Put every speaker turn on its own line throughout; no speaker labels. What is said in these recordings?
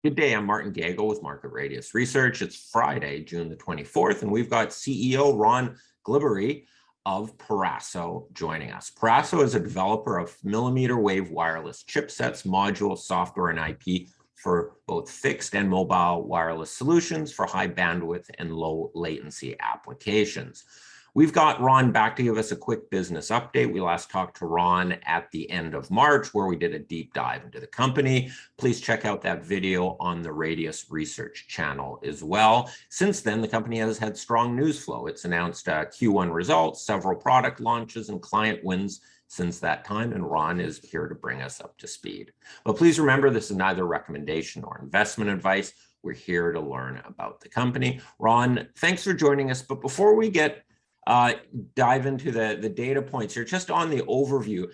Good day, I'm Martin Gagel with Market Radius Research. It's Friday, June the 24th, and we've got CEO Ron Glibbery of Peraso joining us. Peraso is a developer of millimeter wave wireless chipsets, modules, software, and IP for both fixed and mobile wireless solutions for high bandwidth and low latency applications. We've got Ron back to give us a quick business update. We last talked to Ron at the end of March, where we did a deep dive into the company. Please check out that video on the Radius Research channel as well. Since then, the company has had strong news flow. It's announced Q1 results, several product launches, and client wins since that time, and Ron is here to bring us up to speed. But please remember, this is neither recommendation or investment advice. We're here to learn about the company. Ron, thanks for joining us. But before we dive into the data points here, just on the overview,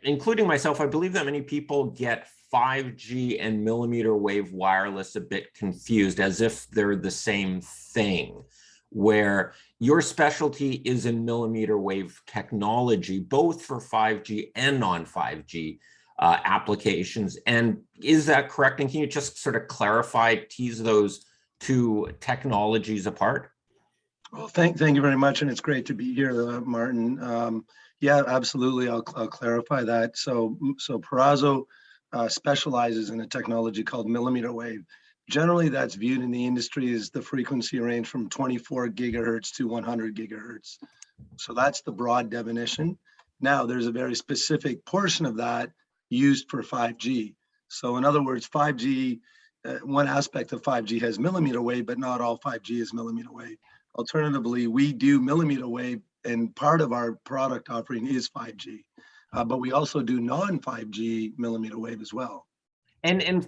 including myself, I believe that many people get 5G and millimeter wave wireless a bit confused, as if they're the same thing, where your specialty is in millimeter wave technology, both for 5G and non-5G applications. And is that correct? And can you just sort of clarify, tease those two technologies apart?
Well, thank you very much, and it's great to be here, Martin. Yeah, absolutely. I'll clarify that. So Peraso specializes in a technology called millimeter wave. Generally, that's viewed in the industry as the frequency range from 24 gigahertz to 100 gigahertz. So that's the broad definition. Now, there's a very specific portion of that used for 5G. So in other words, 5G, one aspect of 5G has millimeter wave, but not all 5G is millimeter wave. Alternatively, we do millimeter wave, and part of our product offering is 5G, but we also do non-5G millimeter wave as well.
And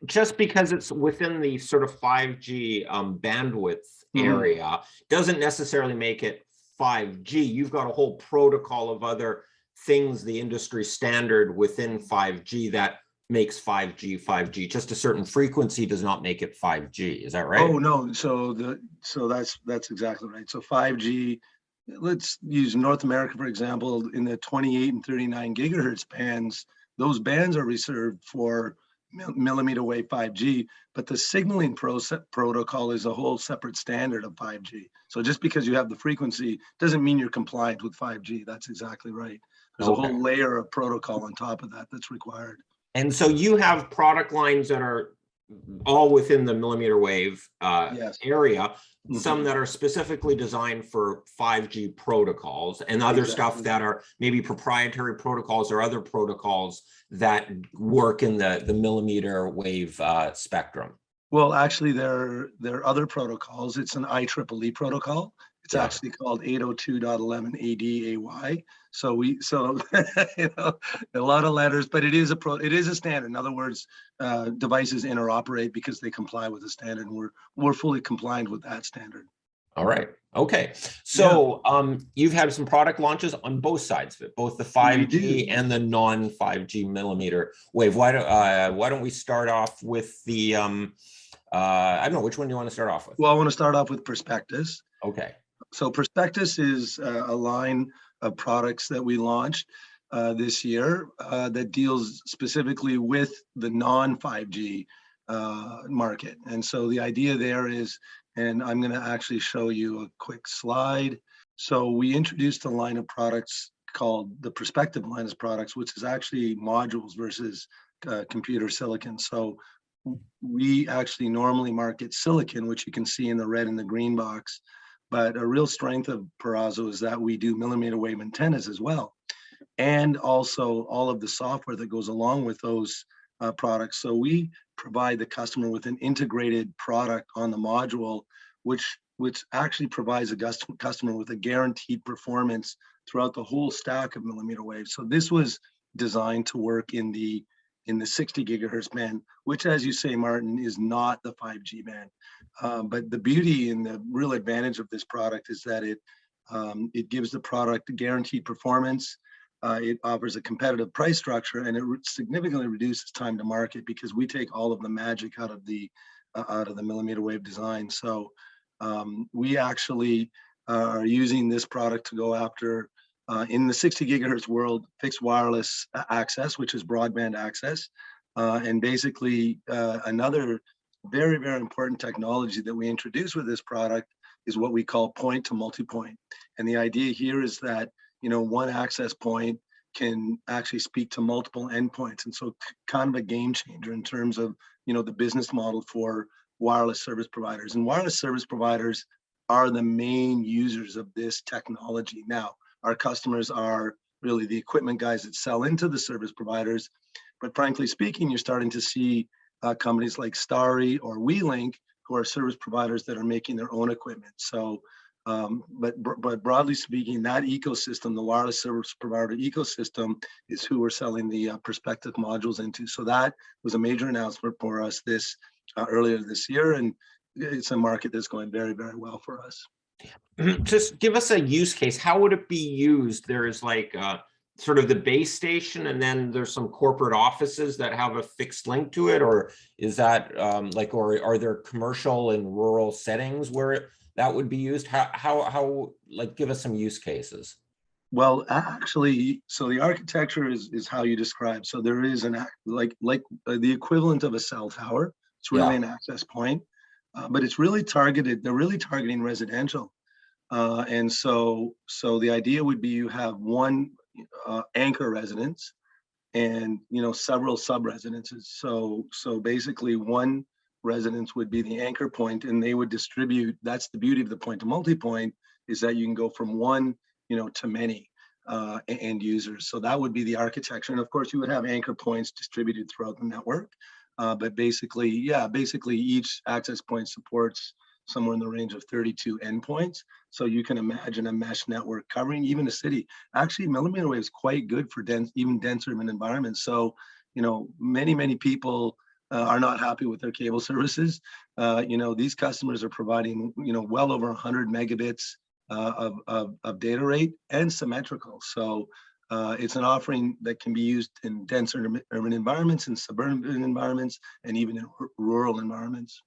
just because it's within the sort of 5G bandwidth area doesn't necessarily make it 5G. You've got a whole protocol of other things, the industry standard within 5G that makes 5G. Just a certain frequency does not make it 5G. Is that right?
Oh no, so that's exactly right. So 5G, let's use North America for example, in the 28 and 39 gigahertz bands, those bands are reserved for millimeter wave 5G, but the signaling protocol is a whole separate standard of 5G. So just because you have the frequency doesn't mean you're compliant with 5G. That's exactly right. There's a whole layer of protocol on top of that that's required.
And so you have product lines that are all within the millimeter wave area, some that are specifically designed for 5G protocols, and other stuff that are maybe proprietary protocols or other protocols that work in the millimeter wave spectrum.
Well, actually, there are other protocols. It's an IEEE protocol. It's actually called 802.11 ADAY. So you know, a lot of letters, but it is a standard. In other words, devices interoperate because they comply with the standard, and we're fully compliant with that standard.
All right. Okay. So you've had some product launches on both sides of it, both the 5G and the non-5G millimeter wave. Why don't we start off with the I don't know, which one do you want to start off with?
Well, I want to start off with Prospectus.
Okay.
So Prospectus is a line of products that we launched this year that deals specifically with the non-5G market. And so the idea there is, and I'm going to actually show you a quick slide. So we introduced a line of products called the Perspective line of products, which is actually modules versus computer silicon. So we actually normally market silicon, which you can see in the red and the green box. But a real strength of Peraso is that we do millimeter wave antennas as well, and also all of the software that goes along with those products. So we provide the customer with an integrated product on the module, which actually provides a customer with a guaranteed performance throughout the whole stack of millimeter wave. So this was designed to work in the 60 gigahertz band, which, as you say, Martin, is not the 5G band. But the beauty and the real advantage of this product is that it gives the product a guaranteed performance. It offers a competitive price structure, and it significantly reduces time to market because we take all of the magic out of the millimeter wave design. So we actually are using this product to go after in the 60 gigahertz world, fixed wireless access, which is broadband access. And basically, another very, very important technology that we introduced with this product is what we call point to multipoint. And the idea here is that, one access point can actually speak to multiple endpoints. And so kind of a game changer in terms of, the business model for wireless service providers. And wireless service providers are the main users of this technology. Now, our customers are really the equipment guys that sell into the service providers. But frankly speaking, you're starting to see companies like Starry or WeLink, who are service providers that are making their own equipment. So, but broadly speaking, that ecosystem, the wireless service provider ecosystem, is who we're selling the Perspective modules into. So that was a major announcement for us earlier this year, and it's a market that's going very, very well for us.
Just give us a use case. How would it be used? There is like sort of the base station, and then there's some corporate offices that have a fixed link to it, or is that or are there commercial and rural settings where that would be used? How like, give us some use cases.
Well, actually, so the architecture is how you describe. So there is the equivalent of a cell tower. It's really an access point, but it's really targeted. They're really targeting residential, and so the idea would be you have one anchor residence, and several sub residences. So basically, one residence would be the anchor point, and they would distribute. That's the beauty of the point to multi-point, is that you can go from one to many end users. So that would be the architecture. And of course, you would have anchor points distributed throughout the network. But basically each access point supports somewhere in the range of 32 endpoints. So you can imagine a mesh network covering even a city. Actually, mmWave is quite good for even dense urban environments. So, many people are not happy with their cable services. These customers are providing, well over 100 megabits of data rate and symmetrical. So it's an offering that can be used in dense urban environments, and suburban environments, and even in rural environments.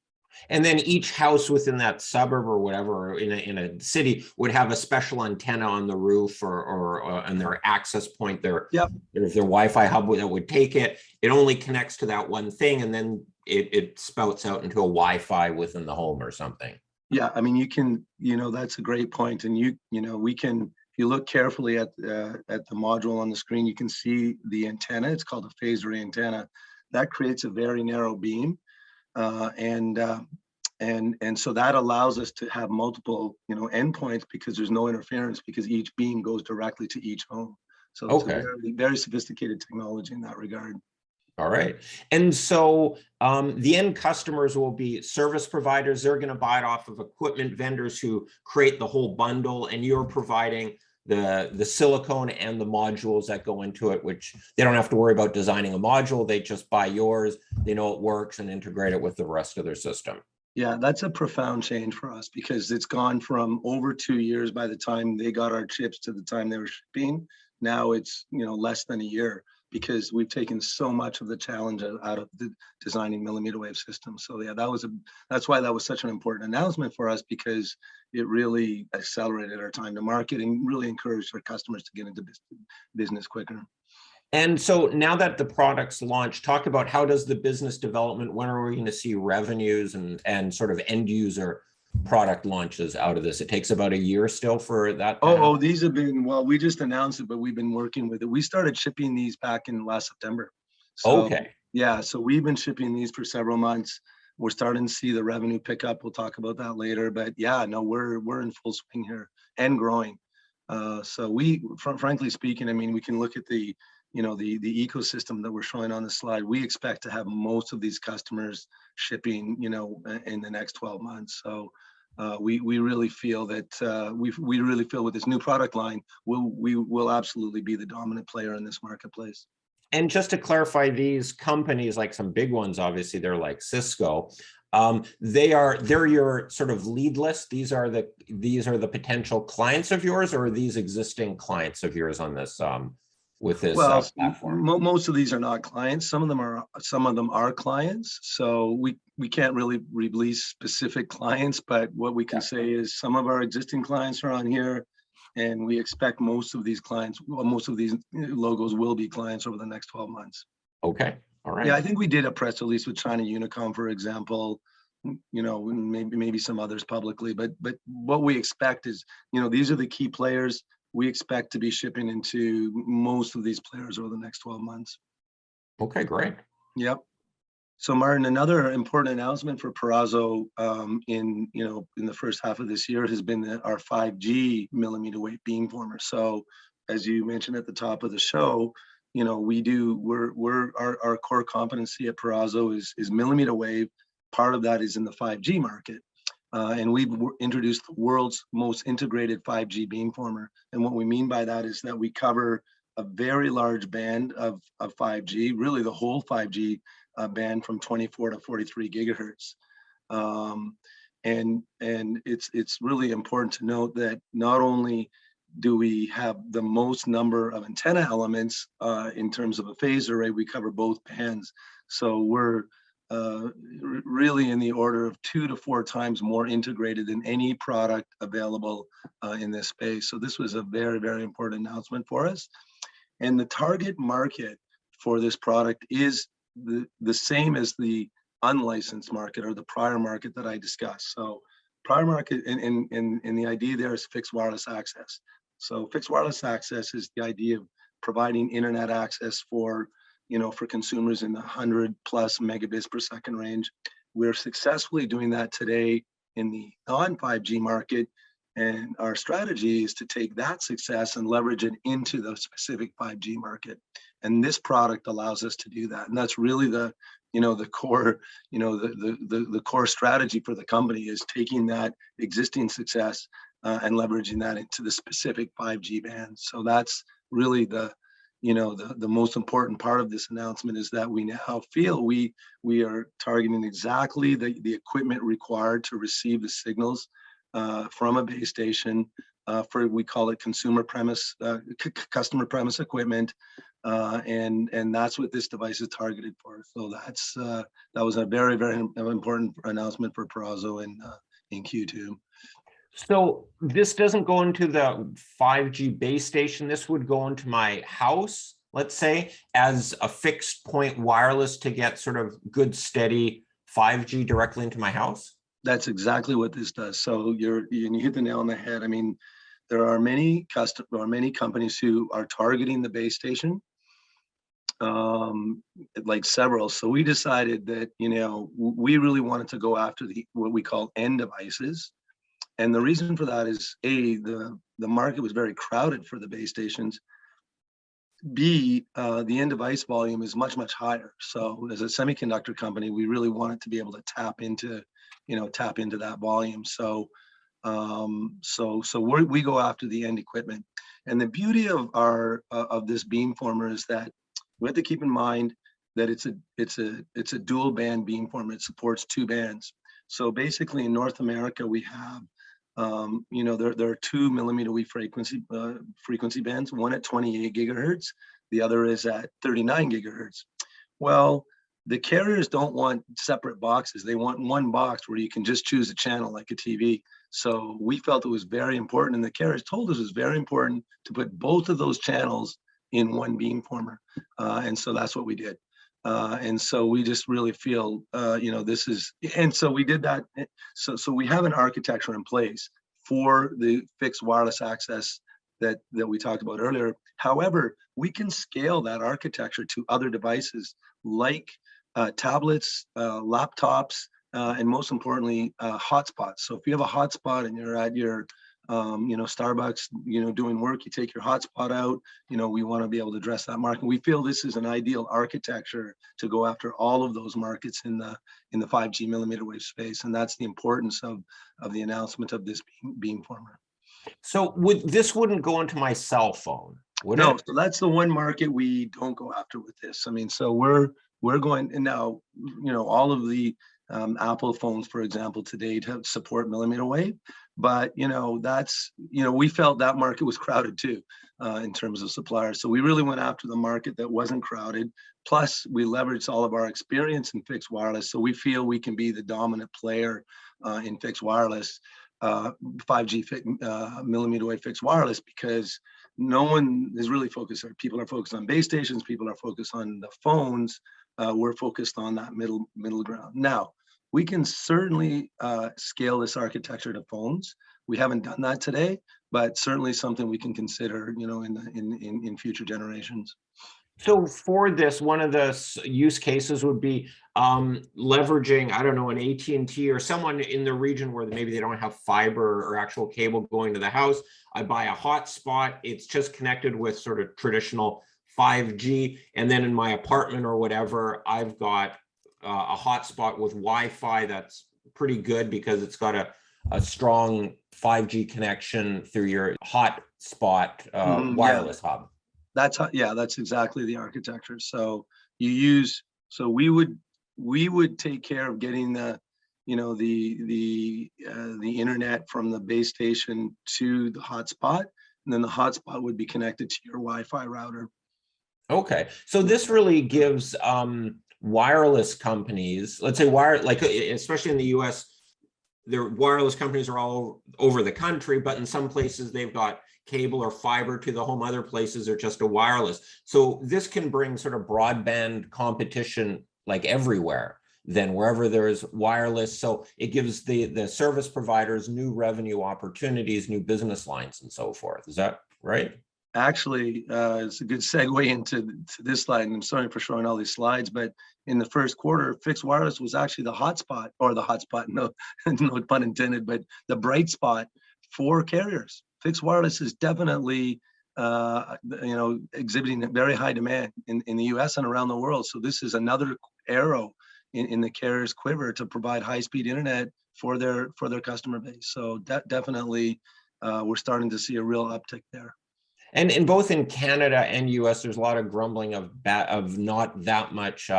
And then each house within that suburb or whatever in a city would have a special antenna on the roof or on their access point, their Wi-Fi hub that would take it. It only connects to that one thing, and then it spouts out into a Wi-Fi within the home or something.
Yeah, I mean, you can, that's a great point. And we can, if you look carefully at the module on the screen, you can see the antenna. It's called a phased array antenna. That creates a very narrow beam. And so that allows us to have multiple, endpoints, because there's no interference, because each beam goes directly to each home. So it's a very, very sophisticated technology in that regard.
All right. And so the end customers will be service providers. They're going to buy it off of equipment vendors who create the whole bundle, and you're providing the silicone and the modules that go into it, which they don't have to worry about designing a module. They just buy yours, they know it works, and integrate it with the rest of their system.
Yeah, that's a profound change for us, because it's gone from over 2 years by the time they got our chips to the time they were shipping. Now it's, less than a year, because we've taken so much of the challenge out of the designing mmWave systems. So yeah, that's why that was such an important announcement for us, because it really accelerated our time to market and really encouraged our customers to get into business quicker.
And so now that the product's launched, talk about how does the business development, when are we going to see revenues and sort of end user product launches out of this? It takes about a year still for that.
These have been, well, we just announced it, but we've been working with it. We started shipping these back in last September. So, yeah, so we've been shipping these for several months. We're starting to see the revenue pick up. We'll talk about that later, but yeah, no, we're in full swing here and growing. So frankly speaking, I mean, we can look at the ecosystem that we're showing on the slide. We expect to have most of these customers shipping, in the next 12 months. So we really feel that we really feel with this new product line, we will absolutely be the dominant player in this marketplace.
And just to clarify, these companies, like some big ones, obviously they're like Cisco. They're your sort of lead list. These are the potential clients of yours, or are these existing clients of yours on this with this platform?
Most of these are not clients. Some of them are clients. So we can't really release specific clients, but what we can say is some of our existing clients are on here, and we expect most of these logos will be clients over the next 12 months.
Okay. All right.
Yeah, I think we did a press release with China Unicom, for example, maybe some others publicly, but what we expect is, these are the key players. We expect to be shipping into most of these players over the next 12 months.
Okay, great.
Yep. So Martin, another important announcement for Peraso in the first half of this year has been our 5G mmWave beamformer. So as you mentioned at the top of the show, our core competency at Peraso is mmWave. Part of that is in the 5G market. And we've introduced the world's most integrated 5G beamformer. And what we mean by that is that we cover a very large band of 5G, really the whole 5G band from 24 to 43 gigahertz. And it's really important to note that not only do we have the most number of antenna elements in terms of a phased array, we cover both bands. So we're really in the order of 2 to 4 times more integrated than any product available in this space. So this was a very, very important announcement for us. And the target market for this product is the same as the unlicensed market or the prior market that I discussed. So prior market and the idea there is fixed wireless access. So fixed wireless access is the idea of providing internet access for consumers in the 100 plus megabits per second range. We're successfully doing that today in the non-5G market. And our strategy is to take that success and leverage it into the specific 5G market. And this product allows us to do that. And that's really the core, the core strategy for the company is taking that existing success and leveraging that into the specific 5G band. So that's really the most important part of this announcement is that we now feel we are targeting exactly the equipment required to receive the signals from a base station we call it customer premise equipment, and that's what this device is targeted for. So that was a very, very important announcement for Peraso in Q2.
So this doesn't go into the 5G base station. This would go into my house, let's say, as a fixed point wireless to get sort of good, steady 5G directly into my house.
That's exactly what this does. So you hit the nail on the head. I mean, there are many companies who are targeting the base station, like several. So we decided that we really wanted to go after what we call end devices. And the reason for that is the market was very crowded for the base stations. B, the end device volume is much, much higher. So as a semiconductor company, we really wanted to be able to tap into that volume. So we go after the end equipment. And the beauty of this beamformer is that we have to keep in mind that it's a dual band beamformer. It supports 2 bands. So basically in North America, we have there are 2 mmWave frequency bands, one at 28 gigahertz, the other is at 39 gigahertz. Well, the carriers don't want separate boxes. They want one box where you can just choose a channel like a TV. So we felt it was very important, and the carriers told us it was very important to put both of those channels in one beamformer. And so that's what we did. And so we just really feel, this is, and so we did that. So we have an architecture in place for the fixed wireless access that we talked about earlier. However, we can scale that architecture to other devices like tablets, laptops, and most importantly, hotspots. So if you have a hotspot and you're at your Starbucks, doing work, you take your hotspot out, we want to be able to address that market. We feel this is an ideal architecture to go after all of those markets in the 5G mmWave space. And that's the importance of the announcement of this beamformer.
So this wouldn't go into my cell phone, would it?
No, so that's the one market we don't go after with this. I mean, so we're going, and now, all of the Apple phones, for example, today support mmWave, but we felt that market was crowded too, in terms of suppliers. So we really went after the market that wasn't crowded. Plus, we leveraged all of our experience in fixed wireless, so we feel we can be the dominant player in fixed wireless, 5G mmWave fixed wireless, because no one is really focused. People are focused on base stations. People are focused on the phones. we're focused on that middle ground. Now, we can certainly scale this architecture to phones. We haven't done that today, but certainly something we can consider, in future generations.
So for this, one of the use cases would be leveraging, I don't know, an AT&T or someone in the region where maybe they don't have fiber or actual cable going to the house. I buy a hotspot. It's just connected with sort of traditional 5G. And then in my apartment or whatever, I've got a hotspot with Wi-Fi that's pretty good because it's got a strong 5G connection through your hotspot wireless hub.
That's exactly the architecture. So we would take care of getting the internet from the base station to the hotspot, and then the hotspot would be connected to your Wi-Fi router.
Okay, so this really gives wireless companies, let's say especially in the US, their wireless companies are all over the country, but in some places they've got cable or fiber to the home. Other places are just a wireless. So this can bring sort of broadband competition like everywhere, then wherever there is wireless. So it gives the service providers new revenue opportunities, new business lines, and so forth. Is that right?
Actually, it's a good segue into this slide, and I'm sorry for showing all these slides, but in the first quarter, fixed wireless was actually the hotspot, no, no pun intended, but the bright spot for carriers. Fixed wireless is definitely, exhibiting very high demand in the US and around the world. So this is another arrow in the carrier's quiver to provide high-speed internet for their customer base. So definitely, we're starting to see a real uptick there.
And in both in Canada and US, there's a lot of grumbling of not that much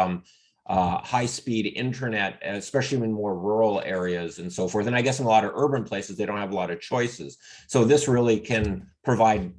high-speed internet, especially in more rural areas and so forth. And I guess in a lot of urban places, they don't have a lot of choices. So this really can provide,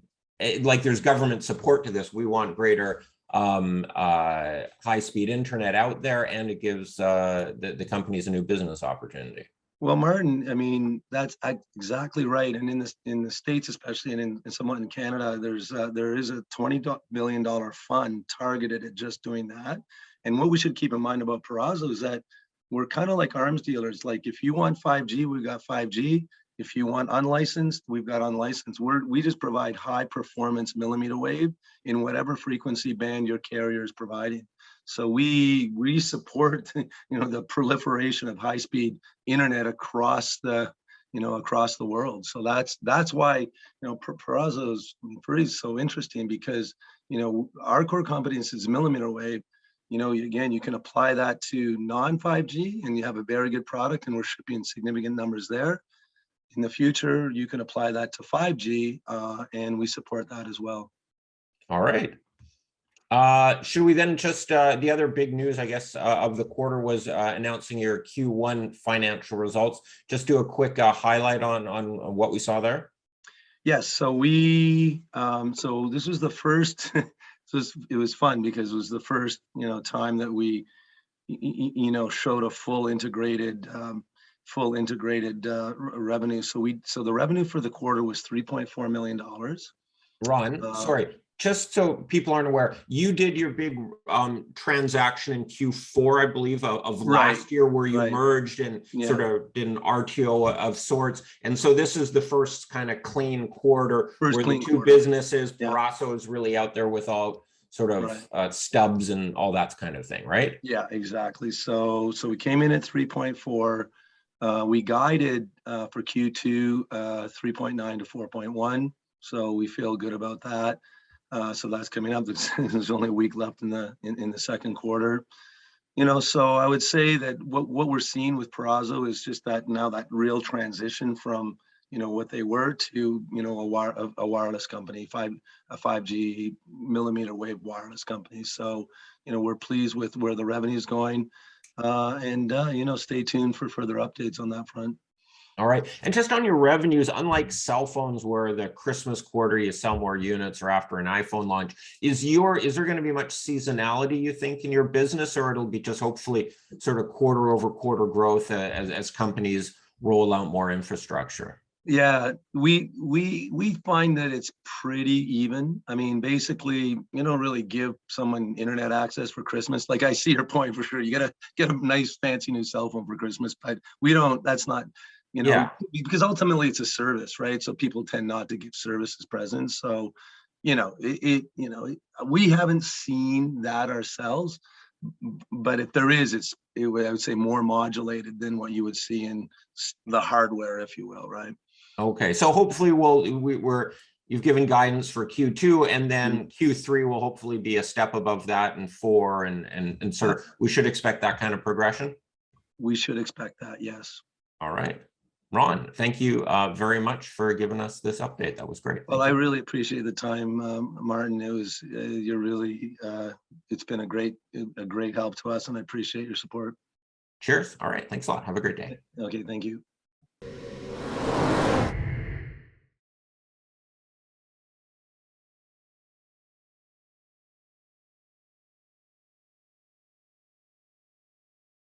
like there's government support to this. We want greater high-speed internet out there, and it gives the companies a new business opportunity.
Well, Martin, I mean, that's exactly right. And in the States, especially, and somewhat in Canada, there is a $20 million fund targeted at just doing that. And what we should keep in mind about Peraso is that we're kind of like arms dealers. Like if you want 5G, we've got 5G. If you want unlicensed, we've got unlicensed. We just provide high performance mmWave in whatever frequency band your carrier is providing. So we support, the proliferation of high speed internet across the world. So that's why, Peraso is so interesting, because, our core competence is mmWave. Again, you can apply that to non-5G and you have a very good product, and we're shipping significant numbers there. In the future, you can apply that to 5G, and we support that as well.
All right. Should we then just, the other big news, I guess, of the quarter was announcing your Q1 financial results. Just do a quick highlight on what we saw there.
Yes, so so this was the first, it was fun because it was the first, time that we, showed a full integrated revenue. So the revenue for the quarter was $3.4 million.
Ron, sorry, just so people aren't aware, you did your big transaction in Q4, I believe, of last year, where you merged and sort of did an RTO of sorts. And so this is the first kind of clean quarter where the two businesses, Peraso is really out there with all sort of stubs and all that kind of thing, right?
Yeah, exactly. So we came in at 3.4. We guided for Q2 3.9 to 4.1. So we feel good about that. So that's coming up. There's only a week left in the second quarter. So I would say that what we're seeing with Peraso is just that now that real transition from what they were to a wireless company, a 5G mmWave wireless company. So we're pleased with where the revenue is going, and stay tuned for further updates on that front.
All right. And just on your revenues, unlike cell phones where the Christmas quarter you sell more units or after an iPhone launch, is there going to be much seasonality, you think, in your business, or it'll be just hopefully sort of quarter over quarter growth as companies roll out more infrastructure?
Yeah, we find that it's pretty even. I mean, basically, you don't really give someone internet access for Christmas. Like, I see your point for sure. You gotta get a nice fancy new cell phone for Christmas, but we don't. That's not,
Yeah.
because ultimately it's a service, right? So people tend not to give service as presents. So, we haven't seen that ourselves. But if there is, I would say, more modulated than what you would see in the hardware, if you will, right?
Okay, so hopefully you've given guidance for Q2, and then Q3 will hopefully be a step above that, and 4, and sort of we should expect that kind of progression.
We should expect that, yes.
All right, Ron, thank you very much for giving us this update. That was great.
Well, I really appreciate the time, Martin. It was you're really it's been a great help to us, and I appreciate your support.
Cheers. All right, thanks a lot. Have a great day.
Okay, thank you.